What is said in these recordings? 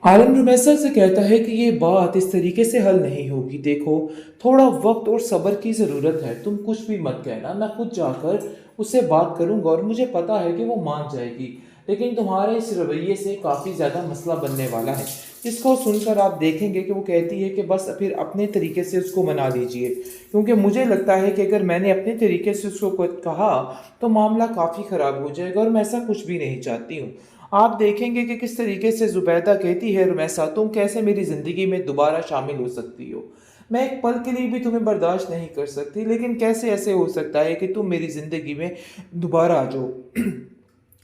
आलम रुमैसा से कहता है कि ये बात इस तरीके से हल नहीं होगी। देखो, थोड़ा वक्त और सब्र की ज़रूरत है। तुम कुछ भी मत कहना, मैं खुद जाकर उससे बात करूंगा और मुझे पता है कि वो मान जाएगी। लेकिन तुम्हारे इस रवैये से काफ़ी ज़्यादा मसला बनने वाला है। इसको सुनकर आप देखेंगे कि वो कहती है कि बस फिर अपने तरीके से उसको मना लीजिए, क्योंकि मुझे लगता है कि अगर मैंने अपने तरीके से उसको कहा तो मामला काफ़ी ख़राब हो जाएगा और मैं ऐसा कुछ भी नहीं चाहती हूँ। आप देखेंगे कि किस तरीके से ज़ुबैदा कहती है, रुमैसा तुम कैसे मेरी ज़िंदगी में दोबारा शामिल हो सकती हो। मैं एक पल के लिए भी तुम्हें बर्दाश्त नहीं कर सकती, लेकिन कैसे ऐसे हो सकता है कि तुम मेरी ज़िंदगी में दोबारा आ जाओ।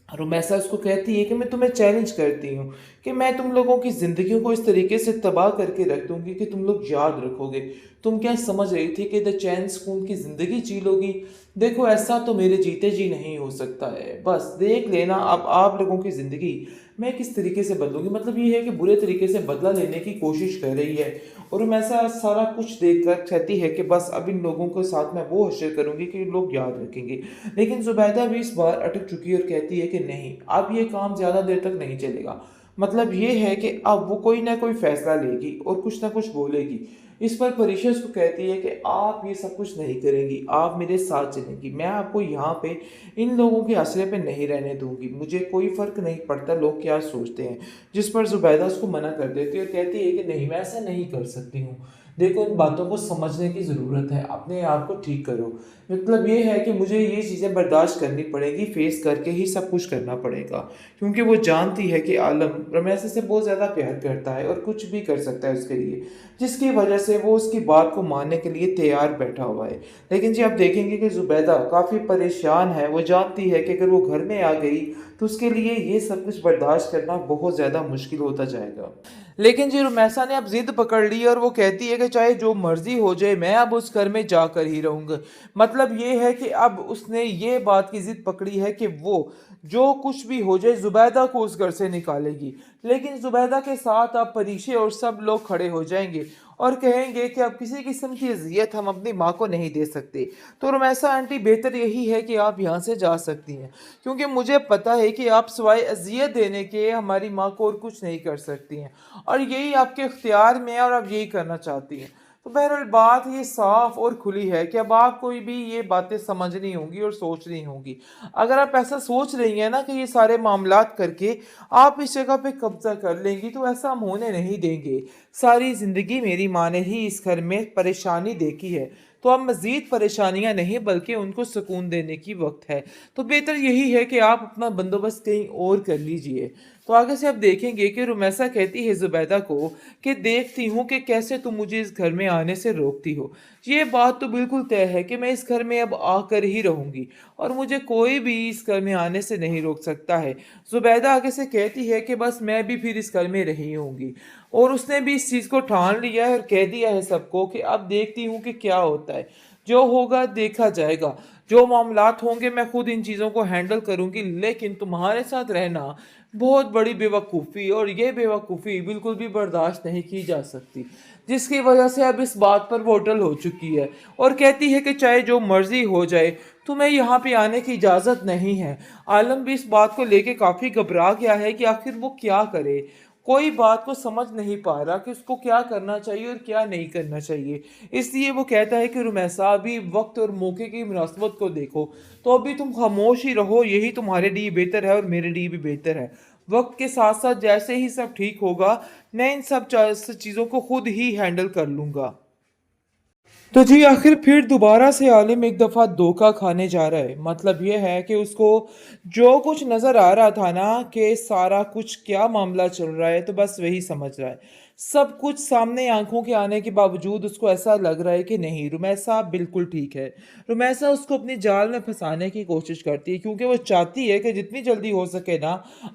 रुमैसा उसको कहती है कि मैं तुम्हें चैलेंज करती हूँ कि मैं तुम लोगों की ज़िंदगियों को इस तरीके से तबाह करके रख दूंगी कि तुम लोग याद रखोगे। तुम क्या समझ रही थी कि द चैन सुकून की ज़िंदगी जी लोगी? देखो, ऐसा तो मेरे जीते जी नहीं हो सकता है। बस देख लेना अब आप लोगों की ज़िंदगी मैं किस तरीके से बदलूंगी। मतलब ये है कि बुरे तरीके से बदला लेने की कोशिश कर रही है। और मैं ऐसा सारा कुछ देख कर कहती है कि बस अब इन लोगों के साथ मैं वो हशर करूंगी कि लोग याद रखेंगे। लेकिन जुबैदा भी इस बार अटक चुकी है और कहती है कि नहीं, अब ये काम ज़्यादा देर तक नहीं चलेगा। मतलब ये है कि अब वो कोई ना कोई फैसला लेगी और कुछ ना कुछ बोलेगी। इस पर परीक्षा उसको कहती है कि आप ये सब कुछ नहीं करेंगी, आप मेरे साथ चलेंगी। मैं आपको यहाँ पे इन लोगों के आश्रय पे नहीं रहने दूंगी। मुझे कोई फ़र्क नहीं पड़ता लोग क्या सोचते हैं। जिस पर जुबैदा उसको मना कर देती है और कहती है कि नहीं, मैं ऐसा नहीं कर सकती हूँ। देखो, इन बातों को समझने की ज़रूरत है, अपने आप को ठीक करो। मतलब ये है कि मुझे ये चीज़ें बर्दाश्त करनी पड़ेगी, फेस करके ही सब कुछ करना पड़ेगा, क्योंकि वो जानती है कि आलम रमेश से बहुत ज़्यादा प्यार करता है और कुछ भी कर सकता है उसके लिए, जिसकी वजह से वो उसकी बात को मानने के लिए तैयार बैठा हुआ है। लेकिन जी आप देखेंगे कि जुबैदा काफ़ी परेशान है। वो जानती है कि अगर वो घर में आ गई तो उसके लिए ये सब कुछ बर्दाश्त करना बहुत ज़्यादा मुश्किल होता जाएगा। लेकिन जी रुमैसा ने अब जिद पकड़ ली और वो कहती है कि चाहे जो मर्जी हो जाए, मैं अब उस घर में जाकर ही रहूंगा। मतलब ये है कि अब उसने ये बात की जिद पकड़ी है कि वो जो कुछ भी हो जाए जुबैदा को उस घर से निकालेगी। लेकिन जुबैदा के साथ अब परीक्षे और सब लोग खड़े हो जाएंगे और कहेंगे कि अब किसी किस्म की अजियत हम अपनी माँ को नहीं दे सकते। तो रुमैसा आंटी, बेहतर यही है कि आप यहाँ से जा सकती हैं, क्योंकि मुझे पता है कि आप सिवाय अजियत देने के हमारी माँ को और कुछ नहीं कर सकती हैं, और यही आपके इख्तियार में है और आप यही करना चाहती हैं। तो बहरहाल बात ये साफ और खुली है कि अब आपको भी ये बातें समझनी होंगी और सोचनी होंगी। अगर आप ऐसा सोच रही हैं ना कि ये सारे मामलात करके आप इस जगह पे कब्जा कर लेंगी, तो ऐसा हम होने नहीं देंगे। सारी ज़िंदगी मेरी माँ ने ही इस घर में परेशानी देखी है, तो अब मज़ीद परेशानियां नहीं बल्कि उनको सुकून देने की वक्त है। तो बेहतर यही है कि आप अपना बंदोबस्त कहीं और कर लीजिए। तो आगे से आप देखेंगे कि रुमैसा कहती है जुबैदा को कि देखती हूँ कि कैसे तुम मुझे इस घर में आने से रोकती हो। ये बात तो बिल्कुल तय है कि मैं इस घर में अब आकर ही रहूंगी और मुझे कोई भी इस घर में आने से नहीं रोक सकता है। जुबैदा आगे से कहती है कि बस मैं भी फिर इस घर में रही होंगी, और उसने भी इस चीज़ को ठान लिया है और कह दिया है सबको कि अब देखती हूँ कि क्या होता है। जो होगा देखा जाएगा, जो मामलात होंगे मैं खुद इन चीज़ों को हैंडल करूंगी। लेकिन तुम्हारे साथ रहना बहुत बड़ी बेवकूफ़ी, और ये बेवकूफ़ी बिल्कुल भी बर्दाश्त नहीं की जा सकती, जिसकी वजह से अब इस बात पर वो अटल हो चुकी है और कहती है कि चाहे जो मर्जी हो जाए, तुम्हें यहाँ पे आने की इजाज़त नहीं है। आलम भी इस बात को लेके काफ़ी घबरा गया है कि आखिर वो क्या करे। कोई बात को समझ नहीं पा रहा कि उसको क्या करना चाहिए और क्या नहीं करना चाहिए। इसलिए वो कहता है कि रुमैसा, अभी वक्त और मौके की मुनासबत को देखो, तो अभी तुम खामोश ही रहो, यही तुम्हारे लिए बेहतर है और मेरे लिए भी बेहतर है। वक्त के साथ साथ जैसे ही सब ठीक होगा, मैं इन सब चीज़ों को खुद ही हैंडल कर लूँगा। तो जी आखिर फिर दोबारा से आलिम एक दफ़ा धोखा खाने जा रहा है। मतलब ये है कि उसको जो कुछ नज़र आ रहा था ना कि सारा कुछ क्या मामला चल रहा है, तो बस वही समझ रहा है। सब कुछ सामने आंखों के आने के बावजूद उसको ऐसा लग रहा है कि नहीं, रुमैसा बिल्कुल ठीक है। रुमैसा उसको अपनी जाल में फंसाने की कोशिश करती है, क्योंकि वो चाहती है कि जितनी जल्दी हो सके ना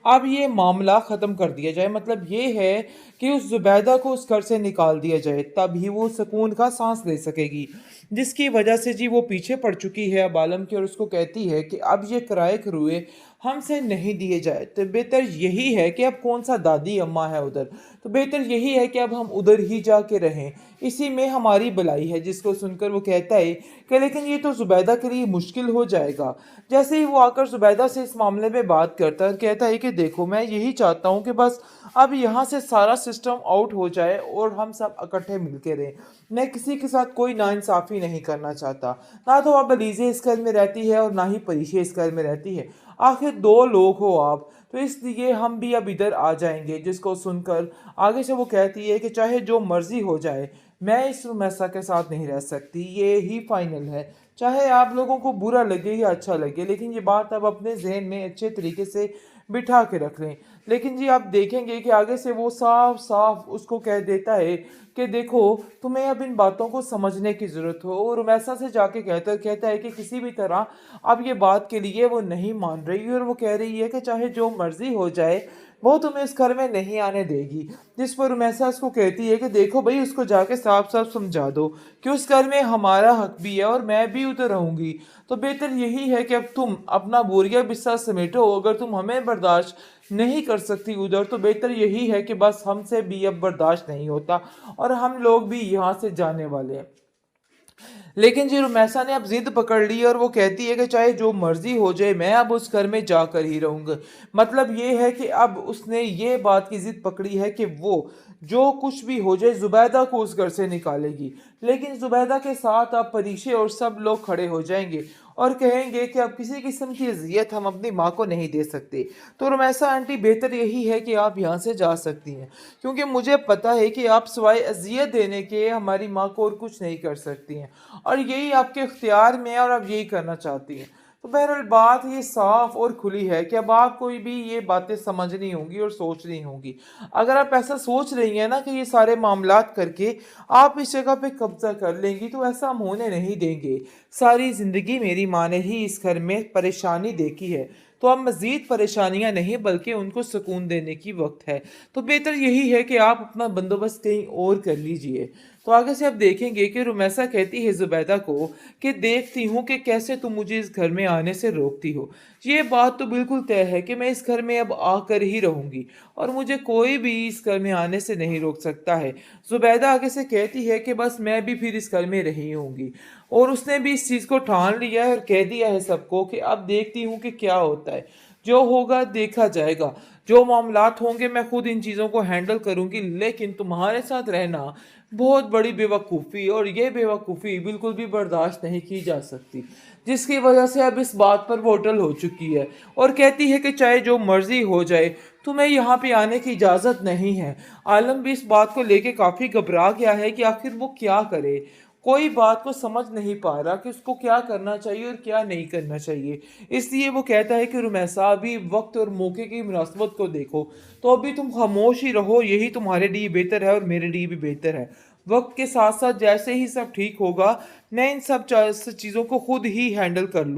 अब ये मामला ख़त्म कर दिया जाए। मतलब ये है कि उस जुबैदा को उस घर से निकाल दिया जाए, तभी वो सुकून का सांस ले सकेगी। जिसकी वजह से जी वो पीछे पड़ चुकी है अब आलम की, और उसको कहती है कि अब ये किराए के रुए हमसे नहीं दिए जाए, तो बेहतर यही है कि अब कौन सा दादी अम्मा है उधर, तो बेहतर यही है कि अब हम उधर ही जाके रहें, इसी में हमारी भलाई है। जिसको सुनकर वो कहता है कि लेकिन ये तो ज़ुबैदा के लिए मुश्किल हो जाएगा। जैसे ही वो आकर ज़ुबैदा से इस मामले में बात करता है और कहता है कि देखो, मैं यही चाहता हूँ कि बस अब यहाँ से सारा सिस्टम आउट हो जाए और हम सब इकट्ठे मिलके रहें। मैं किसी के साथ कोई नाइंसाफ़ी नहीं करना चाहता। ना तो अब अलीज़े इस घर में रहती है और ना ही परीशे इस घर में रहती है। आखिर दो लोग हो आप, तो इसलिए हम भी अब इधर आ जाएंगे। जिसको सुनकर आगे से वो कहती है कि चाहे जो मर्जी हो जाए, मैं इस रुमैसा के साथ नहीं रह सकती, ये ही फाइनल है। चाहे आप लोगों को बुरा लगे या अच्छा लगे, लेकिन ये बात अब अपने जहन में अच्छे तरीके से बिठा के रख लें। लेकिन जी आप देखेंगे कि आगे से वो साफ साफ उसको कह देता है कि देखो, तुम्हें अब इन बातों को समझने की ज़रूरत हो। और रुमैसा से जाके कहता है कि किसी भी तरह अब ये बात के लिए वो नहीं मान रही, और वो कह रही है कि चाहे जो मर्ज़ी हो जाए, वो तुम्हें इस घर में नहीं आने देगी। जिस पर रुमैसा उसको कहती है कि देखो भाई, उसको जाके साफ साफ समझा दो कि उस घर में हमारा हक भी है और मैं भी उधर रहूंगी। तो बेहतर यही है कि अब तुम अपना बोरिया बिस्सा समेटो। अगर तुम हमें बर्दाश्त नहीं कर सकती उधर, तो बेहतर यही है कि बस हमसे भी अब बर्दाश्त नहीं होता और हम लोग भी यहाँ से जाने वाले हैं। लेकिन जी रुमैसा ने अब जिद पकड़ ली और वो कहती है कि चाहे जो मर्जी हो जाए, मैं अब उस घर में जाकर ही रहूंगा। मतलब ये है कि अब उसने ये बात की जिद पकड़ी है कि वो जो कुछ भी हो जाए, जुबैदा को उस घर से निकालेगी। लेकिन जुबैदा के साथ अब परीशे और सब लोग खड़े हो जाएंगे और कहेंगे कि अब किसी किस्म की अजियत हम अपनी माँ को नहीं दे सकते। तो रुमैसा आंटी, बेहतर यही है कि आप यहाँ से जा सकती हैं, क्योंकि मुझे पता है कि आप सिवाय अजियत देने के हमारी माँ को और कुछ नहीं कर सकती हैं, और यही आपके इख्तियार में है और आप यही करना चाहती हैं। तो बहरहाल बात ये साफ और खुली है कि अब आपको भी ये बातें समझनी होंगी और सोचनी होंगी। अगर आप ऐसा सोच रही हैं ना कि ये सारे मामलात करके आप इस जगह पे कब्जा कर लेंगी, तो ऐसा हम होने नहीं देंगे। सारी ज़िंदगी मेरी माँ ने ही इस घर में परेशानी देखी है, तो अब मज़ीद परेशानियां नहीं बल्कि उनको सुकून देने की वक्त है। तो बेहतर यही है कि आप अपना बंदोबस्त कहीं और कर लीजिए। तो आगे से आप देखेंगे कि रुमैसा कहती है ज़ुबैदा को कि देखती हूँ कि कैसे तुम मुझे इस घर में आने से रोकती हो। ये बात तो बिल्कुल तय है कि मैं इस घर में अब आकर ही रहूँगी और मुझे कोई भी इस घर में आने से नहीं रोक सकता है। ज़ुबैदा आगे से कहती है कि बस मैं भी फिर इस घर में रही होंगी, और उसने भी इस चीज़ को ठान लिया है और कह दिया है सबको कि अब देखती हूँ कि क्या होता है। जो होगा देखा जाएगा, जो मामलात होंगे मैं खुद इन चीज़ों को हैंडल करूँगी। लेकिन तुम्हारे साथ रहना बहुत बड़ी बेवकूफ़ी, और ये बेवकूफ़ी बिल्कुल भी बर्दाश्त नहीं की जा सकती। जिसकी वजह से अब इस बात पर वो अटल हो चुकी है और कहती है कि चाहे जो मर्ज़ी हो जाए, तुम्हें यहाँ पे आने की इजाज़त नहीं है। आलम भी इस बात को लेके काफ़ी घबरा गया है कि आखिर वो क्या करे। कोई बात को समझ नहीं पा रहा कि उसको क्या करना चाहिए और क्या नहीं करना चाहिए। इसलिए वो कहता है कि रुमैसा, अभी वक्त और मौके की मुनासबत को देखो, तो अभी तुम खामोश ही रहो, यही तुम्हारे लिए बेहतर है और मेरे लिए भी बेहतर है। वक्त के साथ साथ जैसे ही सब ठीक होगा, मैं इन सब चीज़ों को खुद ही हैंडल कर लूँ।